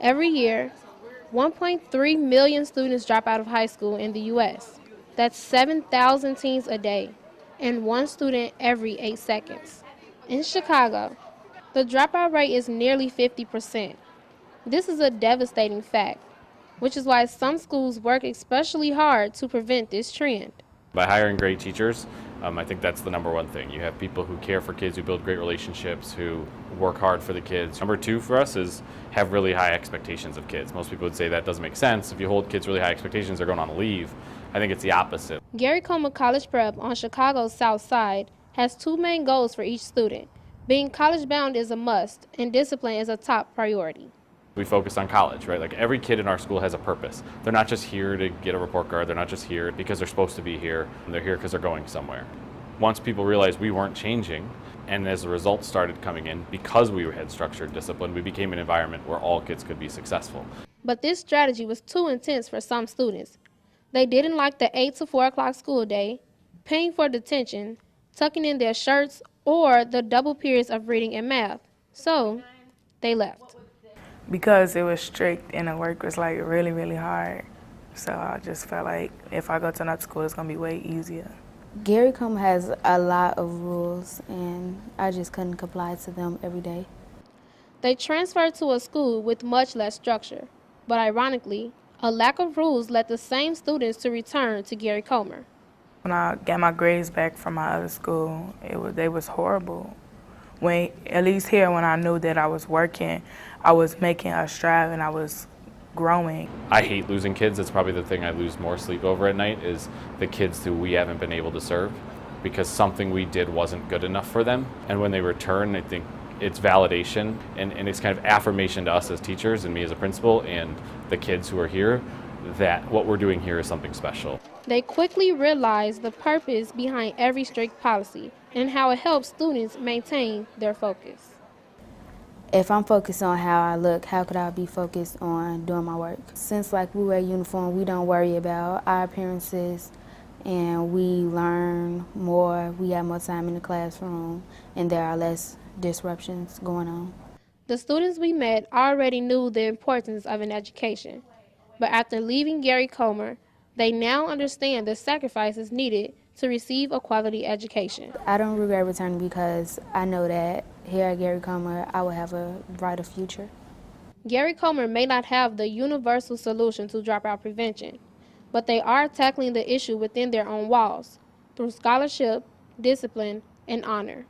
Every year, 1.3 million students drop out of high school in the U.S. That's 7,000 teens a day, and one student every 8 seconds. In Chicago, the dropout rate is nearly 50%. This is a devastating fact, which is why some schools work especially hard to prevent this trend. By hiring great teachers, I think that's the number one thing. You have people who care for kids, who build great relationships, who work hard for the kids. Number two for us is have really high expectations of kids. Most people would say that doesn't make sense. If you hold kids really high expectations, they're going on a leave. I think it's the opposite. Gary Comer College Prep on Chicago's South Side has two main goals for each student. Being college bound is a must, and discipline is a top priority. We focus on college, right? Like every kid in our school has a purpose. They're not just here to get a report card. They're not just here because they're supposed to be here. They're here because they're going somewhere. Once people realized we weren't changing, and as the results started coming in, because we had structured discipline, we became an environment where all kids could be successful. But this strategy was too intense for some students. They didn't like the 8 to 4 o'clock school day, paying for detention, tucking in their shirts, or the double periods of reading and math. So they left. Because it was strict and the work was like really, really hard. So I just felt like if I go to another school, it's gonna be way easier. Gary Comer has a lot of rules, and I just couldn't comply to them every day. They transferred to a school with much less structure, but ironically, a lack of rules led the same students to return to Gary Comer. When I got my grades back from my other school, they was horrible. When, at least here, when I knew that I was working, I was making a stride and I was growing. I hate losing kids. That's probably the thing I lose more sleep over at night is the kids who we haven't been able to serve because something we did wasn't good enough for them. And when they return, I think it's validation and it's kind of affirmation to us as teachers and me as a principal and the kids who are here that what we're doing here is something special. They quickly realized the purpose behind every strict policy and how it helps students maintain their focus. If I'm focused on how I look, how could I be focused on doing my work? Since like we wear uniform, we don't worry about our appearances and we learn more, we have more time in the classroom and there are less disruptions going on. The students we met already knew the importance of an education, but after leaving Gary Comer, they now understand the sacrifices needed to receive a quality education. I don't regret returning because I know that here at Gary Comer, I will have a brighter future. Gary Comer may not have the universal solution to dropout prevention, but they are tackling the issue within their own walls through scholarship, discipline, and honor.